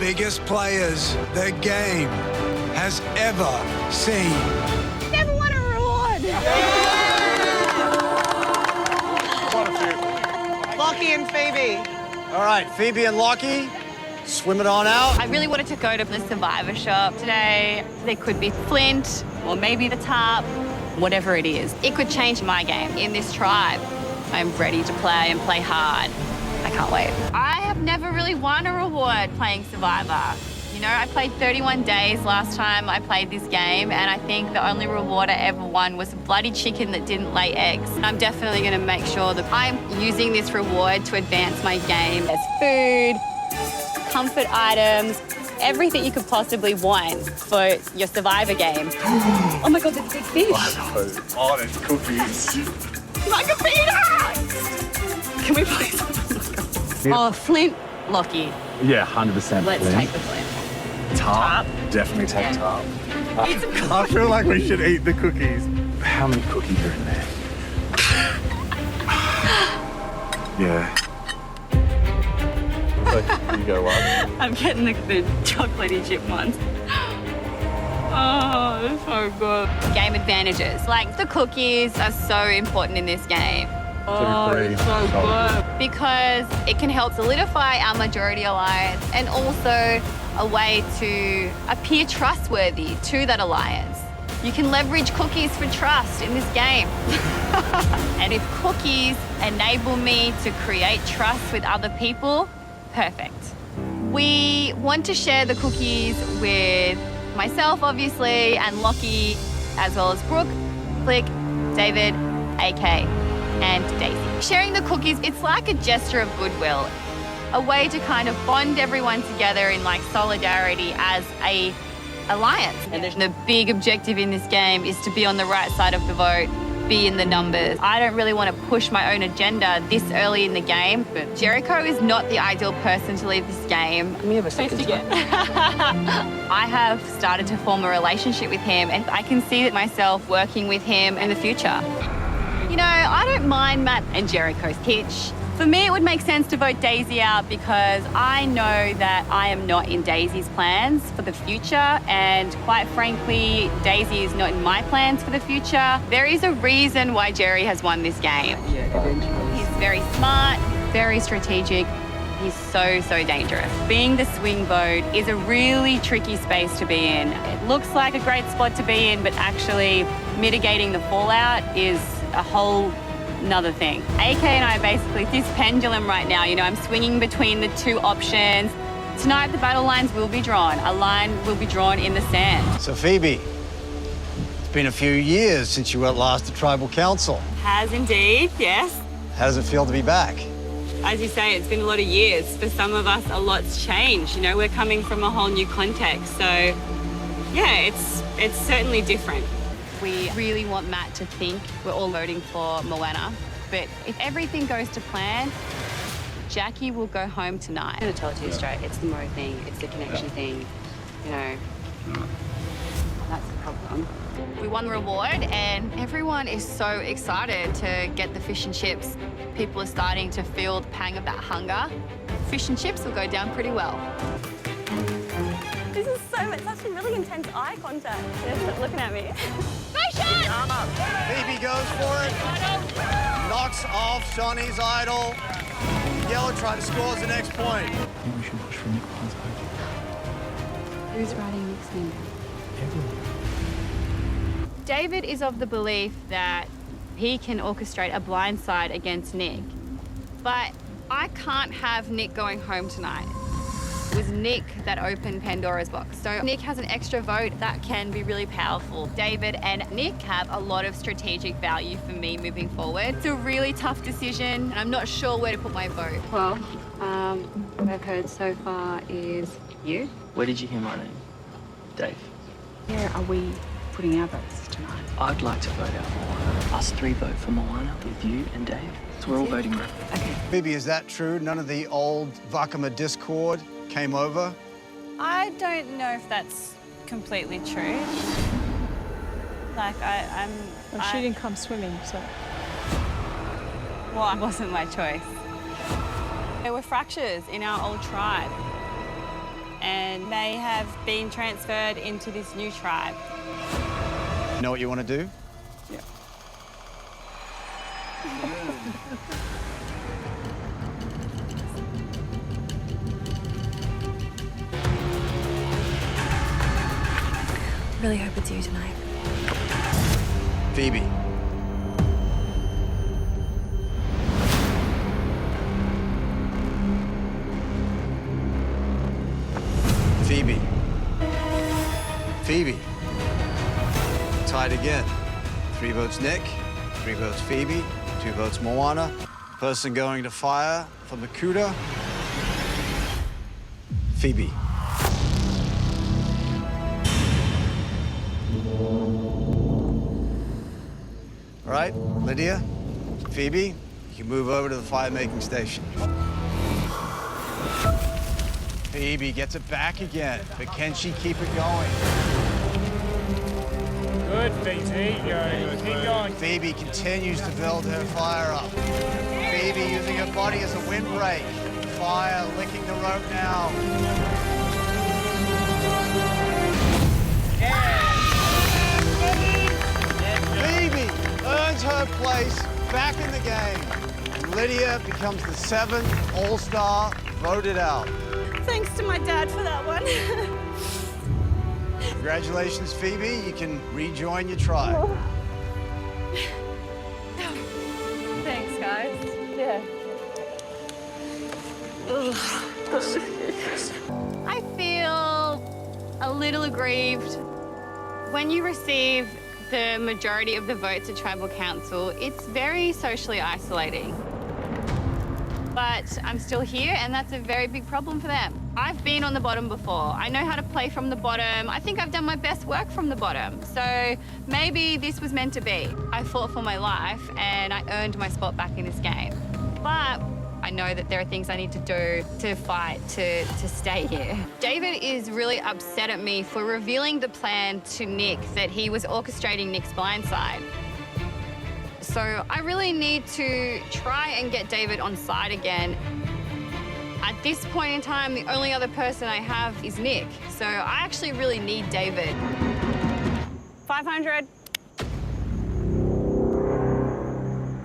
biggest players the game has ever seen. Never won a reward. Lockie and Phoebe. All right, Phoebe and Lockie, swim it on out. I really wanted to go to the Survivor shop today. There could be Flint or maybe the tarp, whatever it is. It could change my game in this tribe. I'm ready to play and play hard. I can't wait. I have never really won a reward playing Survivor. You know, I played 31 days last time I played this game, and I think the only reward I ever won was a bloody chicken that didn't lay eggs. I'm definitely going to make sure that I'm using this reward to advance my game. There's food, comfort items, everything you could possibly want for your Survivor game. Oh my God, there's a big fish. Oh, there's cookies. Like a peanut! Can we please? Oh, Flint, Lockie. Yeah, 100%. Let's take the Flint. Tarp. Definitely take tarp. Eat some cookies. I feel like we should eat the cookies. How many cookies are in there? Yeah. You go up. I'm getting the chocolatey chip ones. Oh, they're so good. Game advantages, like the cookies are so important in this game. Oh, it's so good. Because it can help solidify our majority alliance and also a way to appear trustworthy to that alliance. You can leverage cookies for trust in this game. And if cookies enable me to create trust with other people, perfect. We want to share the cookies with myself, obviously, and Lockie, as well as Brooke, Flick, David, AK, and Daisy. Sharing the cookies, it's like a gesture of goodwill, a way to kind of bond everyone together in like solidarity as a alliance. And the big objective in this game is to be on the right side of the vote, be in the numbers. I don't really want to push my own agenda this early in the game, but Jericho is not the ideal person to leave this game. We have a second again. I have started to form a relationship with him, and I can see myself working with him in the future. You know, I don't mind Matt and Jericho's pitch. For me, it would make sense to vote Daisy out because I know that I am not in Daisy's plans for the future, and quite frankly, Daisy is not in my plans for the future. There is a reason why Jerry has won this game. He's very smart, very strategic. He's so, so dangerous. Being the swing vote is a really tricky space to be in. It looks like a great spot to be in, but actually mitigating the fallout is a whole another thing. AK and I are basically this pendulum right now. You know, I'm swinging between the two options. Tonight, the battle lines will be drawn. A line will be drawn in the sand. So, Phoebe, it's been a few years since you went last to Tribal Council. Has indeed, yes. How does it feel to be back? As you say, it's been a lot of years. For some of us, a lot's changed. You know, we're coming from a whole new context. So, yeah, it's certainly different. We really want Matt to think we're all voting for Moana. But if everything goes to plan, Jackie will go home tonight. I'm going to tell it to you straight. It's the Mo thing. It's the connection thing. You know, that's the problem. We won the reward and everyone is so excited to get the fish and chips. People are starting to feel the pang of that hunger. Fish and chips will go down pretty well. This is such a really intense eye contact. They're looking at me. Phoebe goes for it. Knocks off Shawnee's idol. Yellow trying to score the next point. I think we should push for Nick Barnes. Who's writing Nick's name down? David is of the belief that he can orchestrate a blindside against Nick. But I can't have Nick going home tonight. It was Nick that opened Pandora's box. So Nick has an extra vote that can be really powerful. David and Nick have a lot of strategic value for me moving forward. It's a really tough decision, and I'm not sure where to put my vote. Well, what I've heard so far is you. Where did you hear my name? Dave. Where are we putting our votes tonight? I'd like to vote out Moana. Us three vote for Moana with you and Dave. So we're all voting right. Okay. Phoebe, is that true? None of the old Vakama discord came over? I don't know if that's completely true. Like, She didn't come swimming, so. Well, it wasn't my choice. There were fractures in our old tribe. and they have been transferred into this new tribe. You know what you want to do? Yeah. Really hope it's you tonight. Phoebe. Phoebe. Phoebe. Tied again. 3 votes Nick, 3 votes Phoebe, 2 votes Moana. Person going to fire for Makuta. Phoebe. All right, Lydia, Phoebe, you can move over to the fire-making station. Phoebe gets it back again, but can she keep it going? Good, Phoebe. Keep going. Phoebe continues to build her fire up. Phoebe using her body as a windbreak. Fire licking the rope now. Phoebe earns her place back in the game. Lydia becomes the 7th All-Star voted out. Thanks to my dad for that one. Congratulations, Phoebe. You can rejoin your tribe. Thanks, guys. Yeah. I feel a little aggrieved. When you receive the majority of the votes at Tribal Council, it's very socially isolating. But I'm still here, and that's a very big problem for them. I've been on the bottom before. I know how to play from the bottom. I think I've done my best work from the bottom. So maybe this was meant to be. I fought for my life, and I earned my spot back in this game. But I know that there are things I need to do to fight to stay here. David is really upset at me for revealing the plan to Nick that he was orchestrating Nick's blindside. So I really need to try and get David on side again. At this point in time, the only other person I have is Nick. So I actually really need David. 500.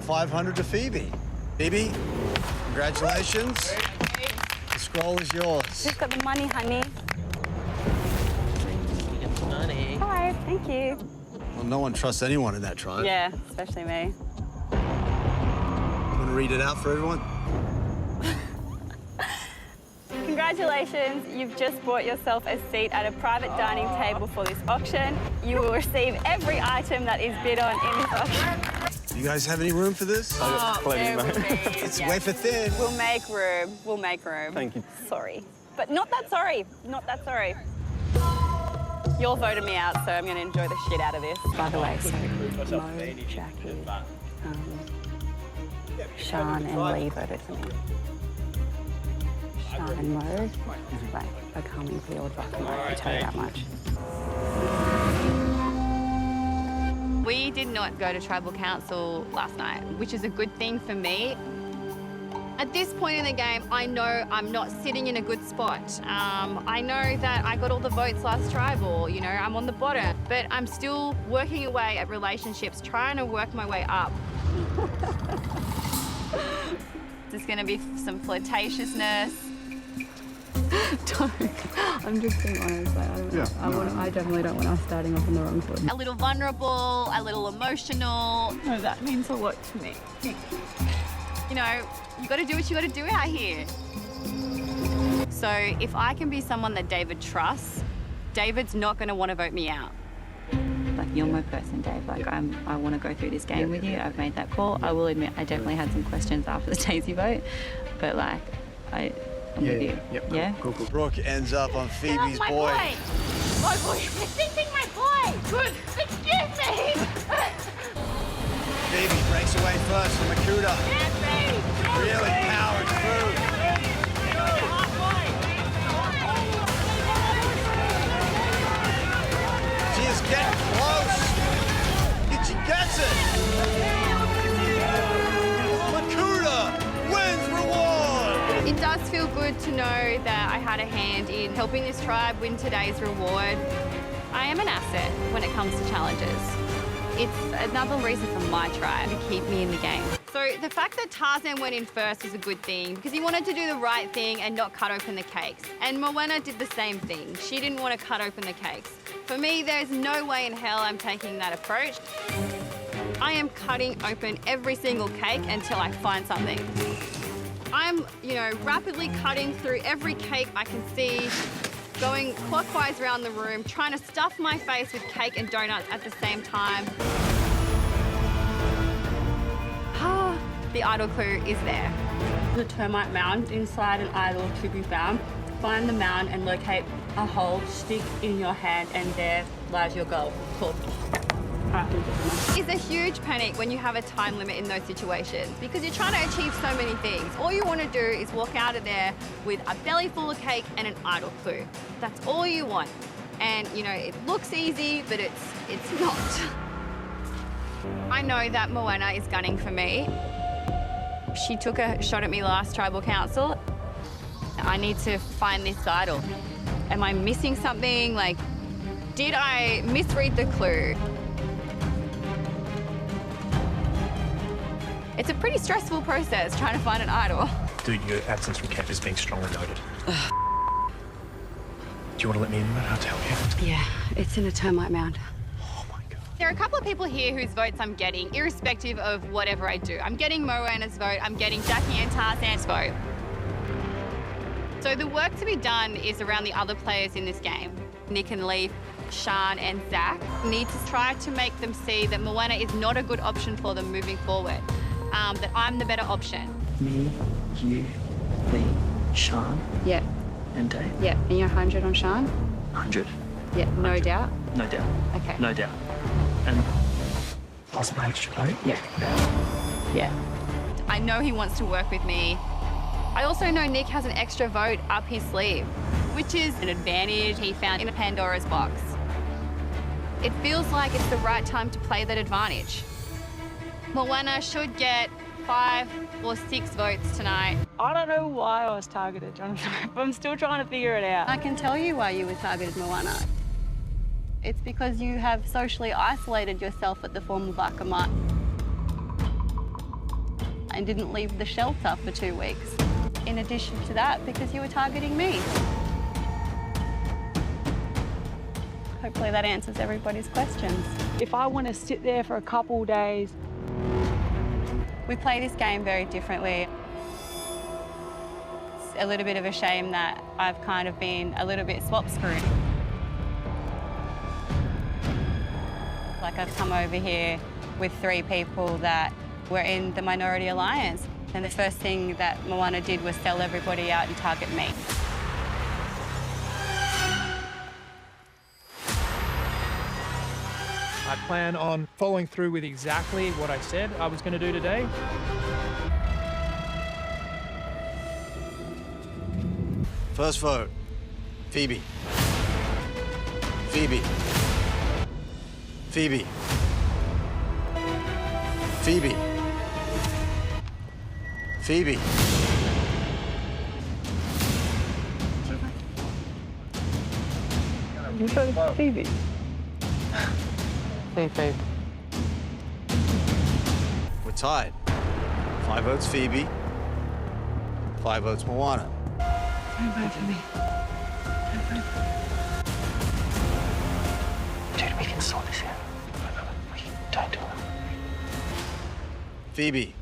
500 to Phoebe. Phoebe, congratulations. The scroll is yours. Who's got the money, honey? Get the money. Hi, thank you. Well, no one trusts anyone in that tribe. Yeah, especially me. Want to read it out for everyone? Congratulations, you've just bought yourself a seat at a private dining table for this auction. You will receive every item that is bid on in this auction. Do you guys have any room for this? There will be. It's wafer thin. We'll make room. We'll make room. Thank you. Sorry. But not that sorry. Not that sorry. You all voted me out, so I'm going to enjoy the shit out of this. By the way, so Mo, Jackie, Sean and Lee voted for me. Sean and Mo, like, are coming for your rock and roll, I tell you that much. We did not go to Tribal Council last night, which is a good thing for me. At this point in the game, I know I'm not sitting in a good spot. I know that I got all the votes last Tribal, you know, I'm on the bottom, but I'm still working away at relationships, trying to work my way up. There's gonna be some flirtatiousness. Don't. I'm just being honest. Like, I definitely don't want us starting off on the wrong foot. A little vulnerable, a little emotional. No, that means a lot to me. You know, you gotta do what you gotta do out here. So if I can be someone that David trusts, David's not gonna wanna vote me out. Like, you're my person, Dave. Like, I want to go through this game with you. I've made that call. I will admit, I definitely had some questions after the Daisy vote, but like, I'm with you. Yep. Yeah? Cool. Brooke ends up on Phoebe's my boy. boy! My boy! It's my boy! Good! Excuse me! Phoebe breaks away first from Makuta. Really powering through. She is getting close. And she gets it. Makuta wins reward. It does feel good to to know that I had a hand in helping this tribe win today's reward. I am an asset when it comes to challenges. It's another reason for my tribe to keep me in the game. So the fact that Tarzan went in first was a good thing because he wanted to do the right thing and not cut open the cakes. And Moana did the same thing. She didn't want to cut open the cakes. For me, there's no way in hell I'm taking that approach. I am cutting open every single cake until I find something. I'm, rapidly cutting through every cake I can see, going clockwise around the room, trying to stuff my face with cake and donuts at the same time. The idol clue is there. The termite mound inside an idol to be found. Find the mound and locate a hole, stick in your hand, and there lies your goal. Cool. It's a huge panic when you have a time limit in those situations because you're trying to achieve so many things. All you want to do is walk out of there with a belly full of cake and an idol clue. That's all you want. And, it looks easy, but it's not. I know that Moana is gunning for me. She took a shot at me last tribal council. I need to find this idol. Am I missing something? Did I misread the clue? It's a pretty stressful process trying to find an idol. Dude, your absence from camp is being strongly noted. Do you want to let me in, man? I'll help you. Yeah, it's in a termite mound. Oh my God. There are a couple of people here whose votes I'm getting, irrespective of whatever I do. I'm getting Moana's vote, I'm getting Jackie and Tarzan's vote. So the work to be done is around the other players in this game. Nick and Leif, Sean and Zach need to try to make them see that Moana is not a good option for them moving forward, that I'm the better option. Me, you, Lee, Sean, Yeah. and Dave. Yeah, and you're 100 on Sean? 100. Yeah, no 100. doubt? No doubt. Okay. No doubt. And plus my extra vote? Yeah. Yeah. I know he wants to work with me. I also know Nick has an extra vote up his sleeve, which is an advantage he found in a Pandora's box. It feels like it's the right time to play that advantage. Moana should get 5 or 6 votes tonight. I don't know why I was targeted, Jonathan. I'm still trying to figure it out. I can tell you why you were targeted, Moana. It's because you have socially isolated yourself at the form of Akamat and didn't leave the shelter for 2 weeks. In addition to that, because you were targeting me. Hopefully that answers everybody's questions. If I want to sit there for a couple days, we play this game very differently. It's a little bit of a shame that I've kind of been a little bit swap screwed. I've come over here with 3 people that were in the minority alliance, and the first thing that Moana did was sell everybody out and target me. I plan on following through with exactly what I said I was going to do today. First vote, Phoebe. Phoebe. Phoebe. Phoebe. Phoebe. you voted Phoebe. Phoebe. We're tied. 5 votes Phoebe. 5 votes Moana. Don't vote for me. Don't vote for me. Dude, we can sort this out. Don't do it. Phoebe.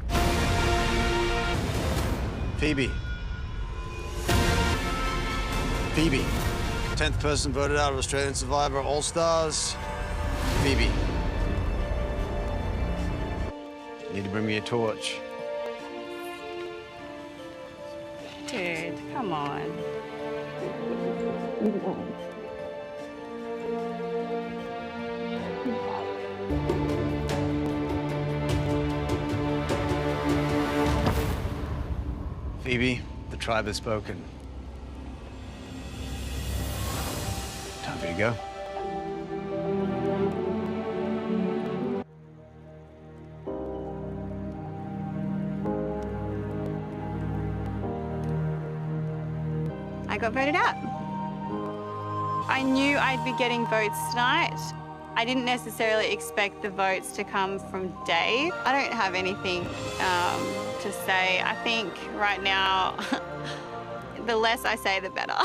Phoebe. Phoebe. 10th person voted out of Australian Survivor All-Stars. Phoebe. You need to bring me a torch. Dude, come on. Phoebe, the tribe has spoken. Time for you to go. I got voted out. I knew I'd be getting votes tonight. I didn't necessarily expect the votes to come from Dave. I don't have anything to say. I think right now, the less I say, the better.